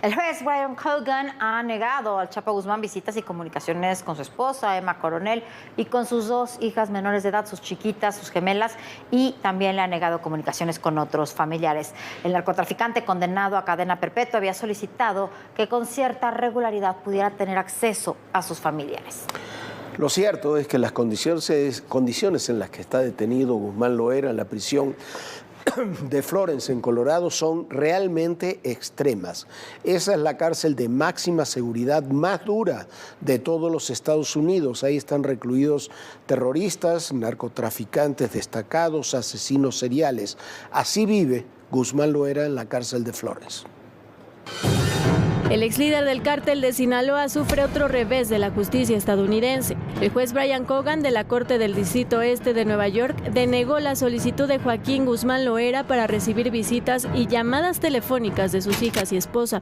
El juez Brian Cogan ha negado al Chapo Guzmán visitas y comunicaciones con su esposa, Emma Coronel, y con sus dos hijas menores de edad, sus chiquitas, sus gemelas, y también le ha negado comunicaciones con otros familiares. El narcotraficante condenado a cadena perpetua había solicitado que con cierta regularidad pudiera tener acceso a sus familiares. Lo cierto es que las condiciones en las que está detenido Guzmán Loera en la prisión de Florence, en Colorado, son realmente extremas. Esa es la cárcel de máxima seguridad más dura de todos los Estados Unidos. Ahí están recluidos terroristas, narcotraficantes destacados, asesinos seriales. Así vive Guzmán Loera en la cárcel de Florence. El ex líder del cártel de Sinaloa sufre otro revés de la justicia estadounidense. El juez Brian Cogan de la Corte del Distrito Este de Nueva York denegó la solicitud de Joaquín Guzmán Loera para recibir visitas y llamadas telefónicas de sus hijas y esposa.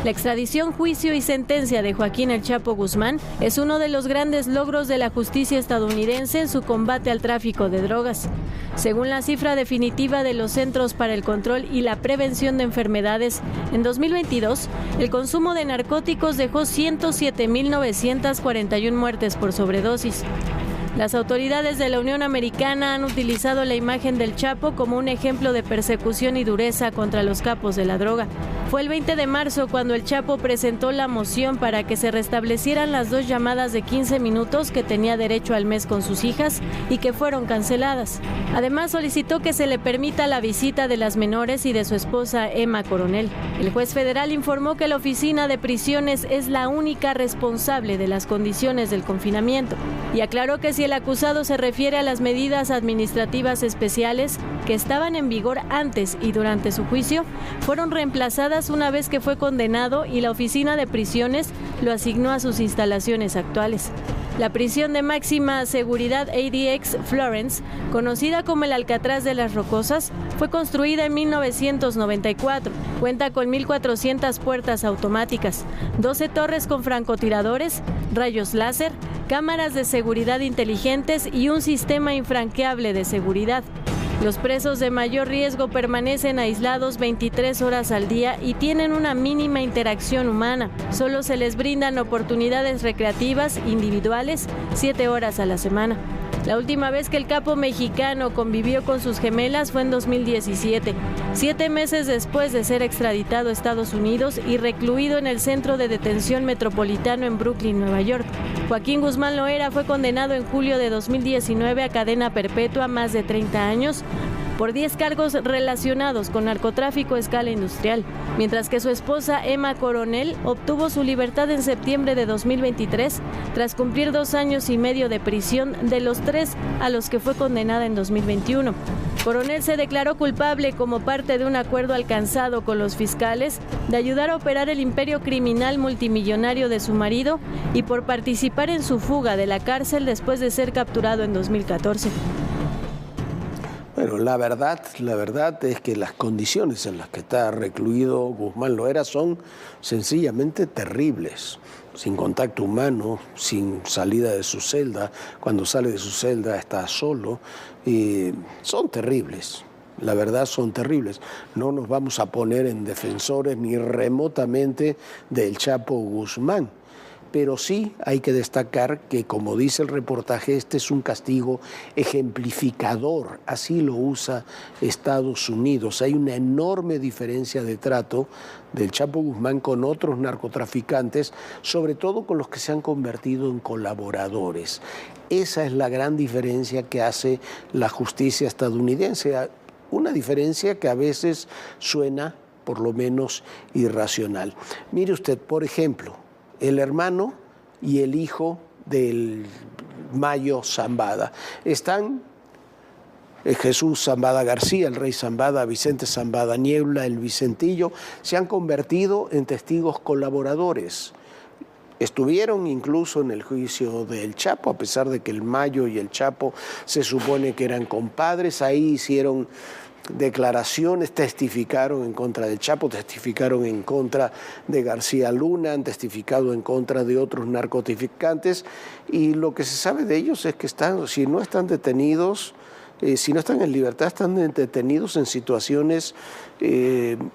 La extradición, juicio y sentencia de Joaquín El Chapo Guzmán es uno de los grandes logros de la justicia estadounidense en su combate al tráfico de drogas. Según la cifra definitiva de los Centros para el Control y la Prevención de Enfermedades, en 2022, el consumo de narcóticos dejó 107.941 muertes por sobredosis. Las autoridades de la Unión Americana han utilizado la imagen del Chapo como un ejemplo de persecución y dureza contra los capos de la droga. Fue el 20 de marzo cuando el Chapo presentó la moción para que se restablecieran las 2 llamadas de 15 minutos que tenía derecho al mes con sus hijas y que fueron canceladas. Además, solicitó que se le permita la visita de las menores y de su esposa Emma Coronel. El juez federal informó que la Oficina de Prisiones es la única responsable de las condiciones del confinamiento y aclaró que si el acusado se refiere a las medidas administrativas especiales que estaban en vigor antes y durante su juicio, fueron reemplazadas una vez que fue condenado y la Oficina de Prisiones lo asignó a sus instalaciones actuales. La prisión de máxima seguridad ADX Florence, conocida como el Alcatraz de las Rocosas, fue construida en 1994. Cuenta con 1.400 puertas automáticas, 12 torres con francotiradores, rayos láser, cámaras de seguridad inteligentes y un sistema infranqueable de seguridad. Los presos de mayor riesgo permanecen aislados 23 horas al día y tienen una mínima interacción humana. Solo se les brindan oportunidades recreativas individuales 7 horas a la semana. La última vez que el capo mexicano convivió con sus gemelas fue en 2017, 7 meses después de ser extraditado a Estados Unidos y recluido en el Centro de Detención Metropolitano en Brooklyn, Nueva York. Joaquín Guzmán Loera fue condenado en julio de 2019 a cadena perpetua más de 30 años por 10 cargos relacionados con narcotráfico a escala industrial, mientras que su esposa Emma Coronel obtuvo su libertad en septiembre de 2023 tras cumplir 2 años y medio de prisión de los 3 a los que fue condenada en 2021. Coronel se declaró culpable como parte de un acuerdo alcanzado con los fiscales de ayudar a operar el imperio criminal multimillonario de su marido y por participar en su fuga de la cárcel después de ser capturado en 2014. Bueno, la verdad es que las condiciones en las que está recluido Guzmán Loera son sencillamente terribles. Sin contacto humano, sin salida de su celda, cuando sale de su celda está solo, y son terribles. La verdad son terribles. No nos vamos a poner en defensores ni remotamente del Chapo Guzmán. Pero sí hay que destacar que, como dice el reportaje, este es un castigo ejemplificador, así lo usa Estados Unidos. Hay una enorme diferencia de trato del Chapo Guzmán con otros narcotraficantes, sobre todo con los que se han convertido en colaboradores. Esa es la gran diferencia que hace la justicia estadounidense, una diferencia que a veces suena, por lo menos, irracional. Mire usted, por ejemplo, el hermano y el hijo del Mayo Zambada. Están Jesús Zambada García, el rey Zambada, Vicente Zambada Niebla, el Vicentillo, se han convertido en testigos colaboradores. Estuvieron incluso en el juicio del Chapo, a pesar de que el Mayo y el Chapo se supone que eran compadres. Ahí hicieron declaraciones, testificaron en contra del Chapo, testificaron en contra de García Luna, han testificado en contra de otros narcotraficantes, y lo que se sabe de ellos es que están, si no están detenidos, si no están en libertad, están detenidos en situaciones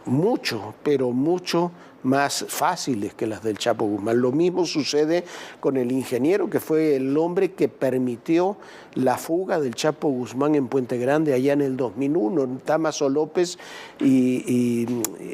mucho, pero mucho más fáciles que las del Chapo Guzmán. Lo mismo sucede con el ingeniero, que fue el hombre que permitió la fuga del Chapo Guzmán en Puente Grande allá en el 2001, Dámaso López y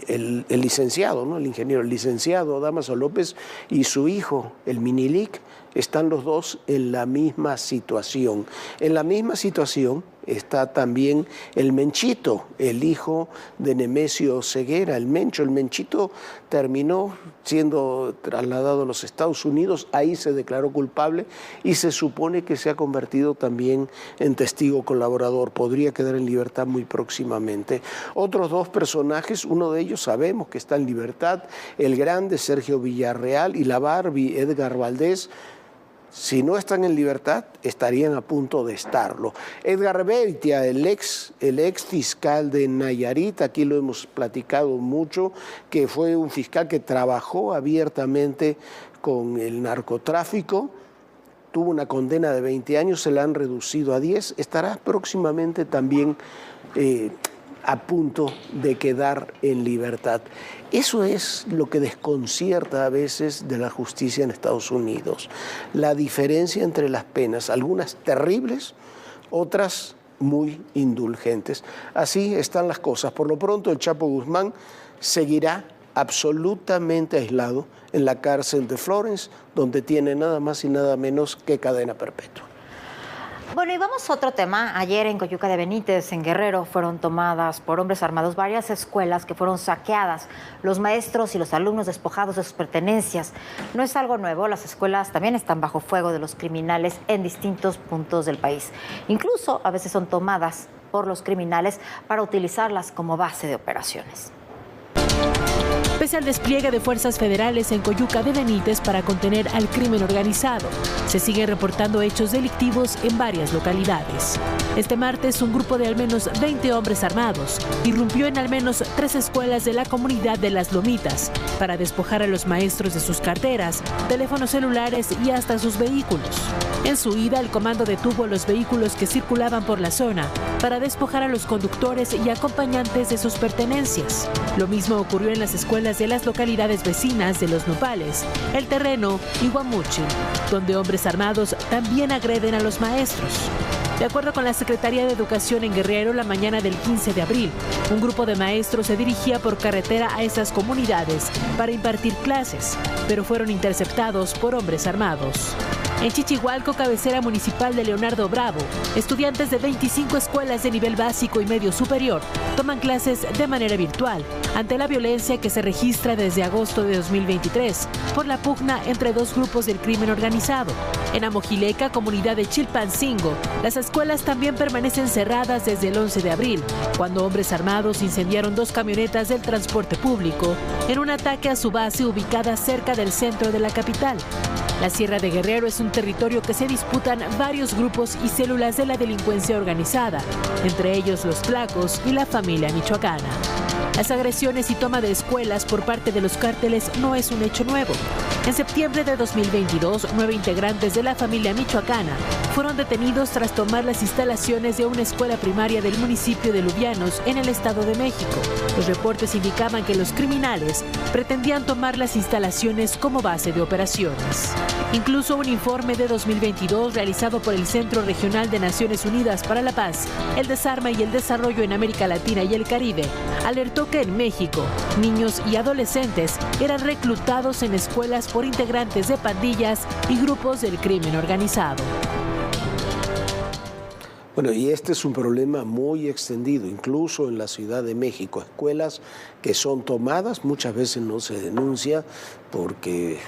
el licenciado, ¿no? El ingeniero, el licenciado Dámaso López y su hijo, el Minilic, están los dos en la misma situación. En la misma situación está también el Menchito, el hijo de Nemesio Ceguera, el Mencho. El Menchito terminó siendo trasladado a los Estados Unidos, ahí se declaró culpable y se supone que se ha convertido también en testigo colaborador. Podría quedar en libertad muy próximamente. Otros dos personajes, uno de ellos sabemos que está en libertad, el grande Sergio Villarreal y la Barbie Edgar Valdés. Si no están en libertad, estarían a punto de estarlo. Edgar Beitia, el ex fiscal de Nayarit, aquí lo hemos platicado mucho, que fue un fiscal que trabajó abiertamente con el narcotráfico, tuvo una condena de 20 años, se la han reducido a 10, estará próximamente también a punto de quedar en libertad. Eso es lo que desconcierta a veces de la justicia en Estados Unidos, la diferencia entre las penas, algunas terribles, otras muy indulgentes. Así están las cosas. Por lo pronto, el Chapo Guzmán seguirá absolutamente aislado en la cárcel de Florence, donde tiene nada más y nada menos que cadena perpetua. Bueno, y vamos a otro tema. Ayer en Coyuca de Benítez, en Guerrero, fueron tomadas por hombres armados varias escuelas que fueron saqueadas. Los maestros y los alumnos despojados de sus pertenencias. No es algo nuevo, las escuelas también están bajo fuego de los criminales en distintos puntos del país. Incluso a veces son tomadas por los criminales para utilizarlas como base de operaciones. Pese al despliegue de fuerzas federales en Coyuca de Benítez para contener al crimen organizado, se siguen reportando hechos delictivos en varias localidades. Este martes, un grupo de al menos 20 hombres armados irrumpió en al menos 3 escuelas de la comunidad de Las Lomitas para despojar a los maestros de sus carteras, teléfonos celulares y hasta sus vehículos. En su ida, el comando detuvo los vehículos que circulaban por la zona para despojar a los conductores y acompañantes de sus pertenencias. Lo mismo ocurrió en las escuelas de las localidades vecinas de Los Nopales, El Terreno y Guamuchil, donde hombres armados también agreden a los maestros. De acuerdo con la Secretaría de Educación en Guerrero, la mañana del 15 de abril, un grupo de maestros se dirigía por carretera a esas comunidades para impartir clases, pero fueron interceptados por hombres armados. En Chichihualco, cabecera municipal de Leonardo Bravo, estudiantes de 25 escuelas de nivel básico y medio superior toman clases de manera virtual ante la violencia que se registra desde agosto de 2023 por la pugna entre 2 grupos del crimen organizado. En Amojileca, comunidad de Chilpancingo, las escuelas también permanecen cerradas desde el 11 de abril, cuando hombres armados incendiaron 2 camionetas del transporte público en un ataque a su base ubicada cerca del centro de la capital. La Sierra de Guerrero es un territorio que se disputan varios grupos y células de la delincuencia organizada, entre ellos los Tlacos y la familia michoacana. Las agresiones y toma de escuelas por parte de los cárteles no es un hecho nuevo. En septiembre de 2022, 9 integrantes de la familia michoacana fueron detenidos tras tomar las instalaciones de una escuela primaria del municipio de Lubianos, en el Estado de México. Los reportes indicaban que los criminales pretendían tomar las instalaciones como base de operaciones. Incluso un informe de 2022 realizado por el Centro Regional de Naciones Unidas para la Paz, el Desarme y el Desarrollo en América Latina y el Caribe alertó que en México, niños y adolescentes eran reclutados en escuelas por integrantes de pandillas y grupos del crimen organizado. Bueno, y este es un problema muy extendido, incluso en la Ciudad de México. Escuelas que son tomadas, muchas veces no se denuncia porque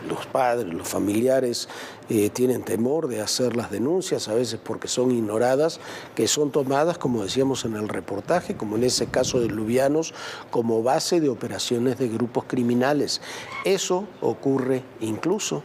los padres, los familiares tienen temor de hacer las denuncias, a veces porque son ignoradas, que son tomadas, como decíamos en el reportaje, como en ese caso de Lubianos, como base de operaciones de grupos criminales. Eso ocurre incluso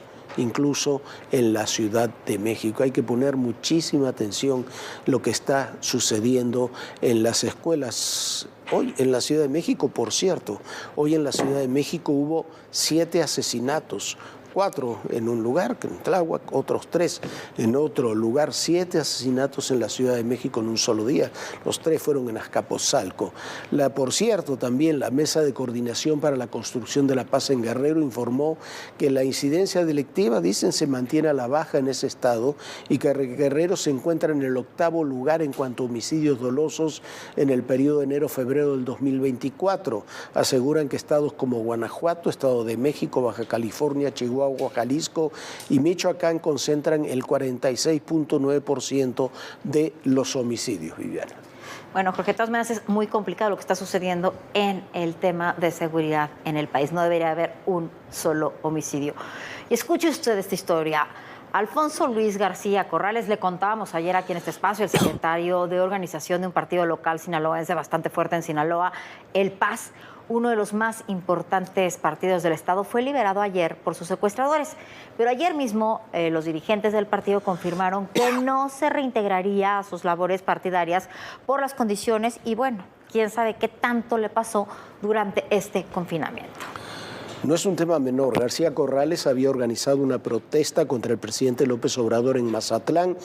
en la Ciudad de México. Hay que poner muchísima atención lo que está sucediendo en las escuelas. Hoy en la Ciudad de México, por cierto, hoy en la Ciudad de México hubo 7 asesinatos, 4 en un lugar, en Tláhuac, otros 3 en otro lugar, 7 asesinatos en la Ciudad de México en un solo día. Los 3 fueron en Azcapotzalco. Por cierto, también la Mesa de Coordinación para la Construcción de la Paz en Guerrero informó que la incidencia delictiva, dicen, se mantiene a la baja en ese estado y que Guerrero se encuentra en el 8º lugar en cuanto a homicidios dolosos en el periodo de enero-febrero del 2024. Aseguran que estados como Guanajuato, Estado de México, Baja California, Chihuahua, Jalisco y Michoacán concentran el 46.9% de los homicidios, Viviana. Bueno, Jorge, de todas maneras es muy complicado lo que está sucediendo en el tema de seguridad en el país. No debería haber un solo homicidio. Y escuche usted esta historia. Alfonso Luis García Corrales, le contábamos ayer aquí en este espacio, el secretario de organización de un partido local sinaloense bastante fuerte en Sinaloa, el PAS, uno de los más importantes partidos del estado, fue liberado ayer por sus secuestradores. Pero ayer mismo los dirigentes del partido confirmaron que no se reintegraría a sus labores partidarias por las condiciones y, bueno, quién sabe qué tanto le pasó durante este confinamiento. No es un tema menor. García Corrales había organizado una protesta contra el presidente López Obrador en Mazatlán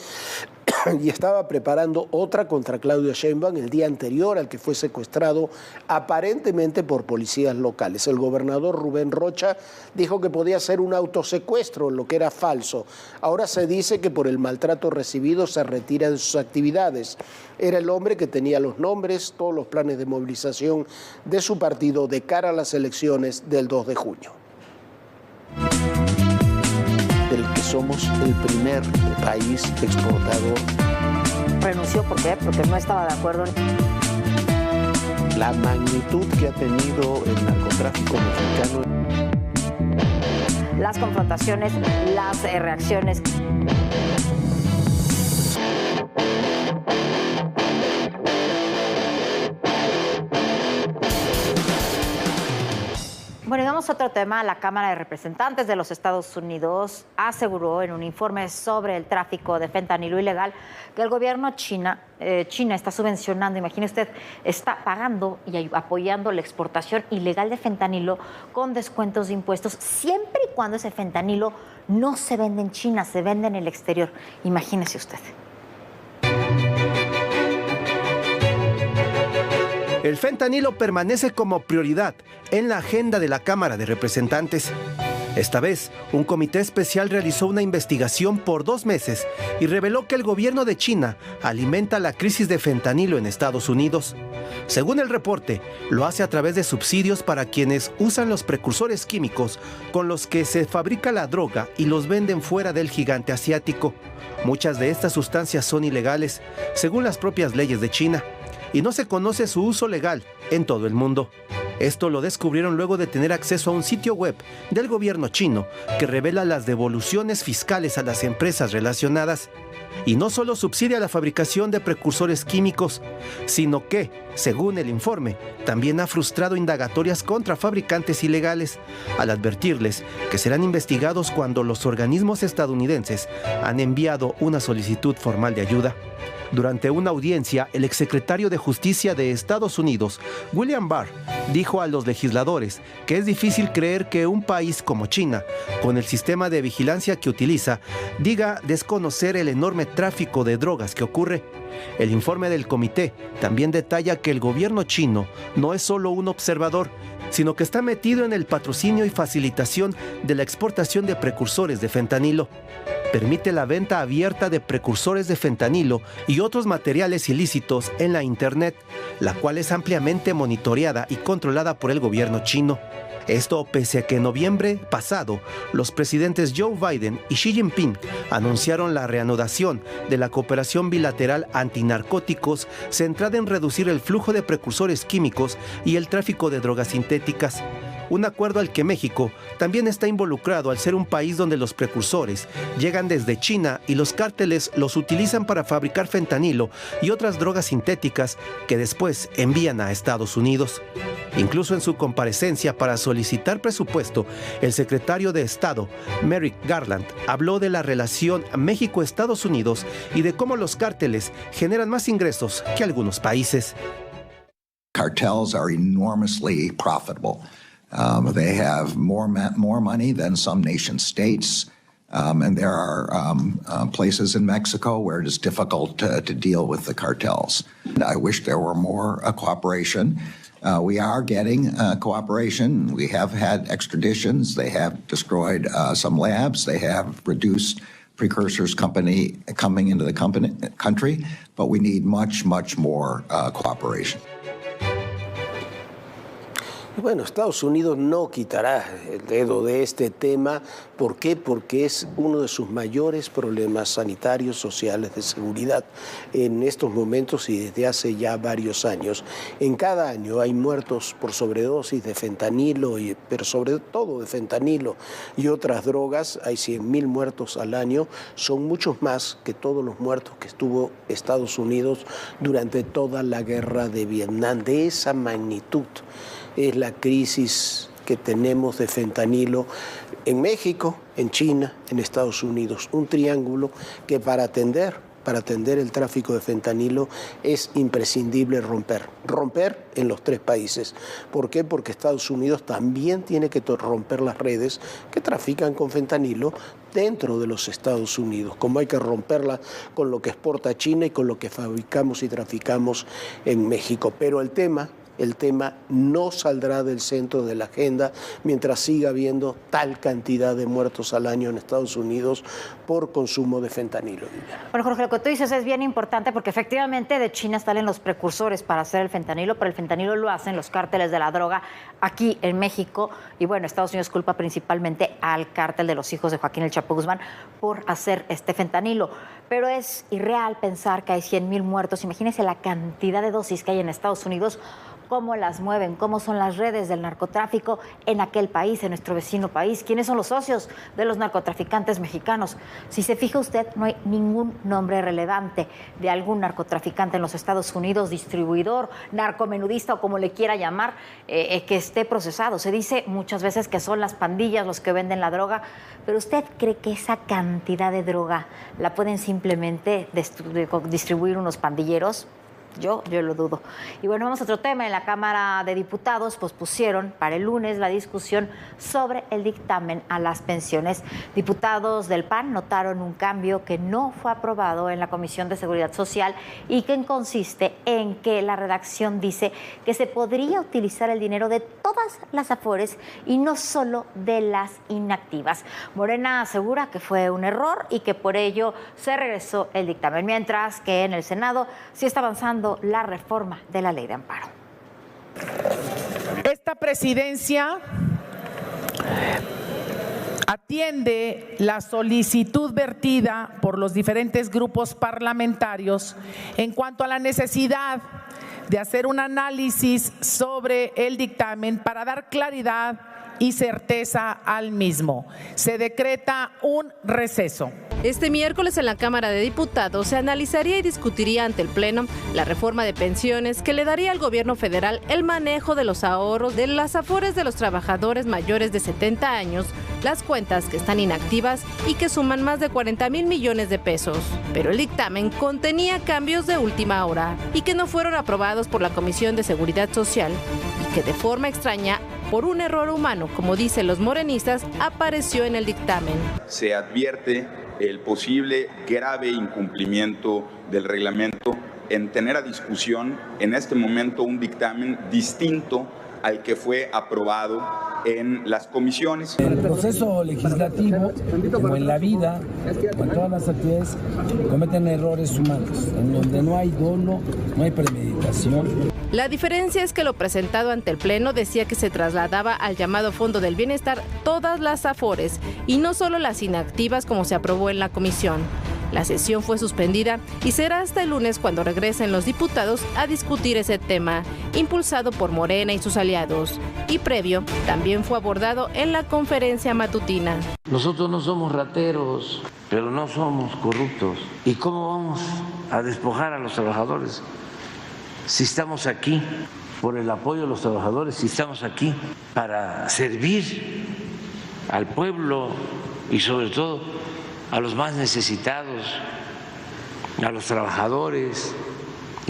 y estaba preparando otra contra Claudia Sheinbaum el día anterior al que fue secuestrado aparentemente por policías locales. El gobernador Rubén Rocha dijo que podía ser un autosecuestro, lo que era falso. Ahora se dice que por el maltrato recibido se retira de sus actividades. Era el hombre que tenía los nombres, todos los planes de movilización de su partido de cara a las elecciones del 2 de junio. Del que somos el primer país exportador. ¿Renunció por qué? Porque no estaba de acuerdo. La magnitud que ha tenido el narcotráfico mexicano. Las confrontaciones, las reacciones. Bueno, y vamos a otro tema. La Cámara de Representantes de los Estados Unidos aseguró en un informe sobre el tráfico de fentanilo ilegal que el gobierno China está subvencionando, imagine usted, está pagando y apoyando la exportación ilegal de fentanilo con descuentos de impuestos, siempre y cuando ese fentanilo no se vende en China, se vende en el exterior. Imagínese usted. El fentanilo permanece como prioridad en la agenda de la Cámara de Representantes. Esta vez, un comité especial realizó una investigación por 2 meses y reveló que el gobierno de China alimenta la crisis de fentanilo en Estados Unidos. Según el reporte, lo hace a través de subsidios para quienes usan los precursores químicos con los que se fabrica la droga y los venden fuera del gigante asiático. Muchas de estas sustancias son ilegales, según las propias leyes de China, y no se conoce su uso legal en todo el mundo. Esto lo descubrieron luego de tener acceso a un sitio web del gobierno chino que revela las devoluciones fiscales a las empresas relacionadas. Y no solo subsidia la fabricación de precursores químicos, sino que, según el informe, también ha frustrado indagatorias contra fabricantes ilegales, al advertirles que serán investigados cuando los organismos estadounidenses han enviado una solicitud formal de ayuda. Durante una audiencia, el exsecretario de Justicia de Estados Unidos, William Barr, dijo a los legisladores que es difícil creer que un país como China, con el sistema de vigilancia que utiliza, diga desconocer el enorme tráfico de drogas que ocurre. El informe del comité también detalla que el gobierno chino no es solo un observador, sino que está metido en el patrocinio y facilitación de la exportación de precursores de fentanilo. Permite la venta abierta de precursores de fentanilo y otros materiales ilícitos en la Internet, la cual es ampliamente monitoreada y controlada por el gobierno chino. Esto pese a que en noviembre pasado, los presidentes Joe Biden y Xi Jinping anunciaron la reanudación de la cooperación bilateral antinarcóticos centrada en reducir el flujo de precursores químicos y el tráfico de drogas sintéticas. Un acuerdo al que México también está involucrado al ser un país donde los precursores llegan desde China y los cárteles los utilizan para fabricar fentanilo y otras drogas sintéticas que después envían a Estados Unidos. Incluso en su comparecencia para solicitar presupuesto, el secretario de Estado, Merrick Garland, habló de la relación México-Estados Unidos y de cómo los cárteles generan más ingresos que algunos países. Cartels are enormously profitable. They have more money than some nation states. And there are places in Mexico where it is difficult to deal with the cartels. I wish there were more cooperation. We are getting cooperation. We have had extraditions. They have destroyed some labs. They have reduced precursors coming into the country, but we need much more cooperation. Bueno, Estados Unidos no quitará el dedo de este tema. ¿Por qué? Porque es uno de sus mayores problemas sanitarios, sociales, de seguridad en estos momentos y desde hace ya varios años. En cada año hay muertos por sobredosis de fentanilo, pero sobre todo de fentanilo y otras drogas. Hay 100.000 muertos al año. Son muchos más que todos los muertos que estuvo Estados Unidos durante toda la guerra de Vietnam. De esa magnitud es la crisis que tenemos de fentanilo en México, en China, en Estados Unidos. Un triángulo que para atender el tráfico de fentanilo es imprescindible romper en los tres países. ¿Por qué? Porque Estados Unidos también tiene que romper las redes que trafican con fentanilo dentro de los Estados Unidos, como hay que romperla con lo que exporta China y con lo que fabricamos y traficamos en México. Pero el tema no saldrá del centro de la agenda mientras siga habiendo tal cantidad de muertos al año en Estados Unidos por consumo de fentanilo. Bueno, Jorge, lo que tú dices es bien importante porque efectivamente de China salen los precursores para hacer el fentanilo, pero el fentanilo lo hacen los cárteles de la droga aquí en México y bueno, Estados Unidos culpa principalmente al cártel de los hijos de Joaquín El Chapo Guzmán por hacer este fentanilo. Pero es irreal pensar que hay 100.000 muertos. Imagínense la cantidad de dosis que hay en Estados Unidos, cómo las mueven, cómo son las redes del narcotráfico en aquel país, en nuestro vecino país, quiénes son los socios de los narcotraficantes mexicanos. Si se fija usted, no hay ningún nombre relevante de algún narcotraficante en los Estados Unidos, distribuidor, narcomenudista o como le quiera llamar, que esté procesado. Se dice muchas veces que son las pandillas los que venden la droga, pero ¿usted cree que esa cantidad de droga la pueden simplemente distribuir unos pandilleros? Yo lo dudo. Y bueno, vamos a otro tema. En la Cámara de Diputados pospusieron para el lunes la discusión sobre el dictamen a las pensiones. Diputados del PAN notaron un cambio que no fue aprobado en la Comisión de Seguridad Social y que consiste en que la redacción dice que se podría utilizar el dinero de todas las afores y no solo de las inactivas. Morena asegura que fue un error y que por ello se regresó el dictamen, mientras que en el Senado sí está avanzando la reforma de la ley de amparo. Esta presidencia atiende la solicitud vertida por los diferentes grupos parlamentarios en cuanto a la necesidad de hacer un análisis sobre el dictamen para dar claridad y certeza al mismo. Se decreta un receso. Este miércoles en la Cámara de Diputados se analizaría y discutiría ante el Pleno la reforma de pensiones que le daría al gobierno federal el manejo de los ahorros de las afores de los trabajadores mayores de 70 años, las cuentas que están inactivas y que suman más de 40,000 millones de pesos. Pero el dictamen contenía cambios de última hora y que no fueron aprobados por la Comisión de Seguridad Social y que de forma extraña, por un error humano, como dicen los morenistas, apareció en el dictamen. Se advierte el posible grave incumplimiento del reglamento en tener a discusión en este momento un dictamen distinto al que fue aprobado en las comisiones. El proceso legislativo, como en la vida, con todas las actividades, cometen errores humanos, en donde no hay dolo, no hay premeditación. La diferencia es que lo presentado ante el Pleno decía que se trasladaba al llamado Fondo del Bienestar todas las afores y no solo las inactivas como se aprobó en la comisión. La sesión fue suspendida y será hasta el lunes cuando regresen los diputados a discutir ese tema, impulsado por Morena y sus aliados. Y previo, también fue abordado en la conferencia matutina. Nosotros no somos rateros, pero no somos corruptos. ¿Y cómo vamos a despojar a los trabajadores? Si estamos aquí por el apoyo de los trabajadores, si estamos aquí para servir al pueblo y sobre todo a los más necesitados, a los trabajadores,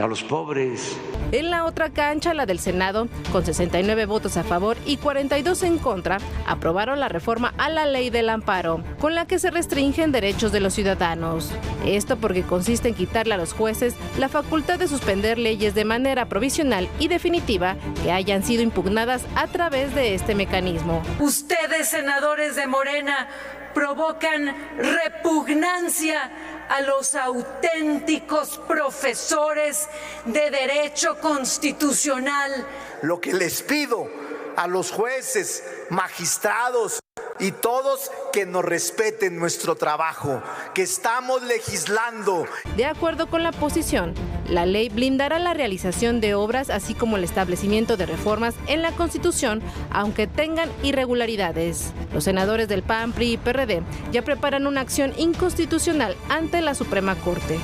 a los pobres. En la otra cancha, la del Senado, con 69 votos a favor y 42 en contra, aprobaron la reforma a la ley del amparo, con la que se restringen derechos de los ciudadanos. Esto porque consiste en quitarle a los jueces la facultad de suspender leyes de manera provisional y definitiva que hayan sido impugnadas a través de este mecanismo. Ustedes, senadores de Morena, provocan repugnancia a los auténticos profesores de derecho constitucional. Lo que les pido a los jueces, magistrados y todos, que nos respeten nuestro trabajo, que estamos legislando. De acuerdo con la posición, la ley blindará la realización de obras así como el establecimiento de reformas en la Constitución, aunque tengan irregularidades. Los senadores del PAN, PRI y PRD ya preparan una acción inconstitucional ante la Suprema Corte.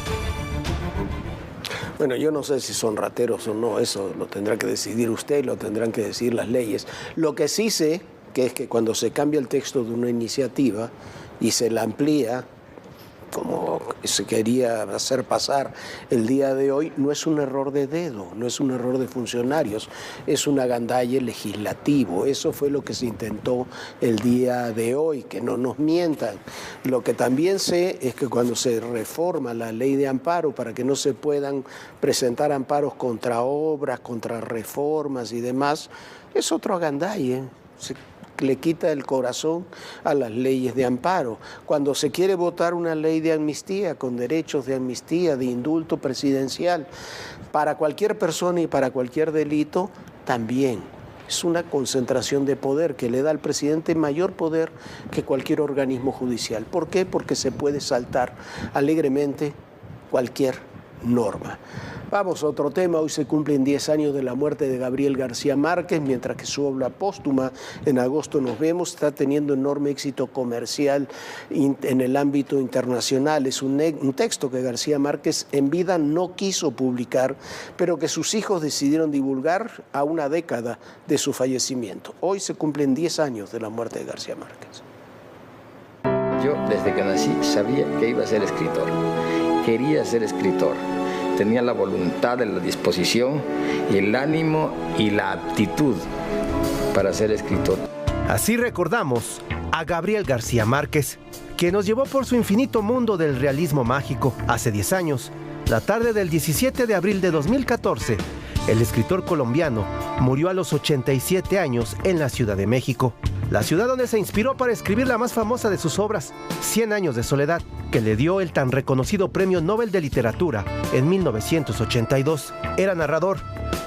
Bueno, yo no sé si son rateros o no, eso lo tendrá que decidir usted, lo tendrán que decidir las leyes. Lo que sí sé que es que cuando se cambia el texto de una iniciativa y se la amplía, como se quería hacer pasar el día de hoy, no es un error de dedo, no es un error de funcionarios, es un agandalle legislativo. Eso fue lo que se intentó el día de hoy, que no nos mientan. Lo que también sé es que cuando se reforma la ley de amparo para que no se puedan presentar amparos contra obras, contra reformas y demás, es otro agandalle. Le quita el corazón a las leyes de amparo. Cuando se quiere votar una ley de amnistía con derechos de amnistía, de indulto presidencial, para cualquier persona y para cualquier delito, también es una concentración de poder que le da al presidente mayor poder que cualquier organismo judicial. ¿Por qué? Porque se puede saltar alegremente cualquier norma. Vamos a otro tema. Hoy se cumplen 10 años de la muerte de Gabriel García Márquez, mientras que su obra póstuma, En agosto nos vemos, está teniendo enorme éxito comercial en el ámbito internacional. Es un texto que García Márquez en vida no quiso publicar, pero que sus hijos decidieron divulgar a una década de su fallecimiento. Hoy se cumplen 10 años de la muerte de García Márquez. Yo desde que nací sabía que iba a ser escritor. Quería ser escritor. Tenía la voluntad, la disposición, el ánimo y la aptitud para ser escritor. Así recordamos a Gabriel García Márquez, que nos llevó por su infinito mundo del realismo mágico. Hace 10 años, la tarde del 17 de abril de 2014, el escritor colombiano murió a los 87 años en la Ciudad de México, la ciudad donde se inspiró para escribir la más famosa de sus obras, 100 años de soledad, que le dio el tan reconocido Premio Nobel de Literatura en 1982. Era narrador,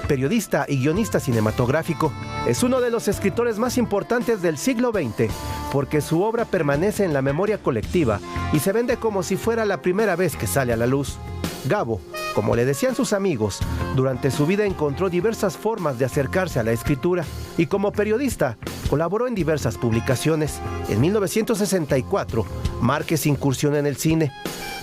periodista y guionista cinematográfico. Es uno de los escritores más importantes del siglo XX, porque su obra permanece en la memoria colectiva y se vende como si fuera la primera vez que sale a la luz. Gabo, como le decían sus amigos, durante su vida encontró diversas formas de acercarse a la escritura y como periodista colaboró en diversas publicaciones. En 1964, Márquez incursionó en el cine,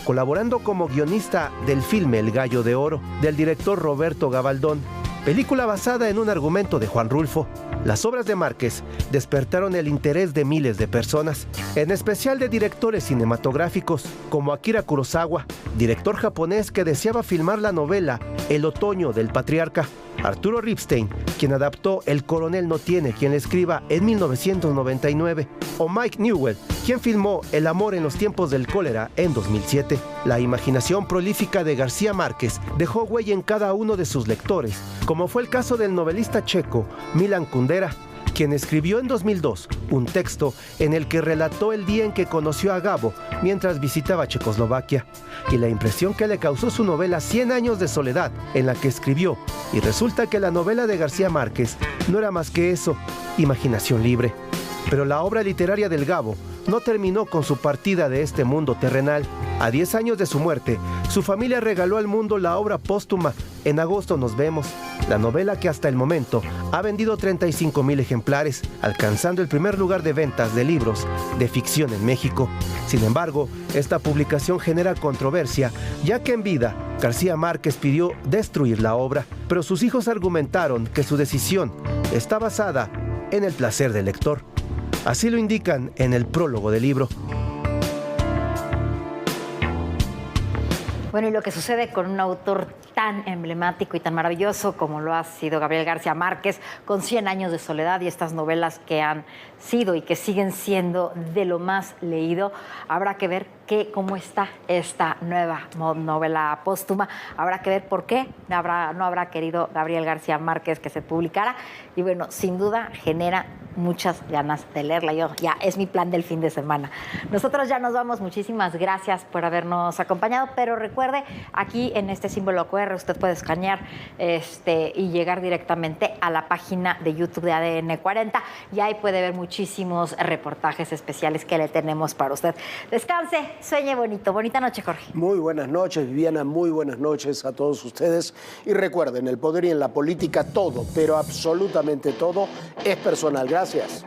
colaborando como guionista del filme El Gallo de Oro, del director Roberto Gabaldón, película basada en un argumento de Juan Rulfo. Las obras de Márquez despertaron el interés de miles de personas, en especial de directores cinematográficos como Akira Kurosawa, director japonés que deseaba filmar la novela El Otoño del Patriarca, Arturo Ripstein, quien adaptó El Coronel no tiene quien le escriba en 1999, o Mike Newell, quien filmó El amor en los tiempos del cólera en 2007. La imaginación prolífica de García Márquez dejó huella en cada uno de sus lectores, como fue el caso del novelista checo Milan Kundera, quien escribió en 2002 un texto en el que relató el día en que conoció a Gabo mientras visitaba Checoslovaquia y la impresión que le causó su novela 100 años de soledad, en la que escribió, y resulta que la novela de García Márquez no era más que eso, imaginación libre. Pero la obra literaria del Gabo no terminó con su partida de este mundo terrenal. A 10 años de su muerte, su familia regaló al mundo la obra póstuma En agosto nos vemos, la novela que hasta el momento ha vendido 35,000 ejemplares, alcanzando el primer lugar de ventas de libros de ficción en México. Sin embargo, esta publicación genera controversia, ya que en vida García Márquez pidió destruir la obra, pero sus hijos argumentaron que su decisión está basada en el placer del lector. Así lo indican en el prólogo del libro. Bueno, y lo que sucede con un autor tan emblemático y tan maravilloso como lo ha sido Gabriel García Márquez, con 100 años de soledad y estas novelas que han sido y que siguen siendo de lo más leído, habrá que ver cómo está esta nueva novela póstuma, habrá que ver por qué no habrá querido Gabriel García Márquez que se publicara, y bueno, sin duda genera muchas ganas de leerla. Ya es mi plan del fin de semana. Nosotros ya nos vamos, muchísimas gracias por habernos acompañado, pero recuerde, aquí en este símbolo QR usted puede escanear y llegar directamente a la página de YouTube de ADN 40, y ahí puede ver muchísimos reportajes especiales que le tenemos para usted. Descanse, sueñe bonito. Bonita noche, Jorge. Muy buenas noches, Viviana. Muy buenas noches a todos ustedes. Y recuerden, el poder y en la política todo, pero absolutamente todo, es personal. Gracias.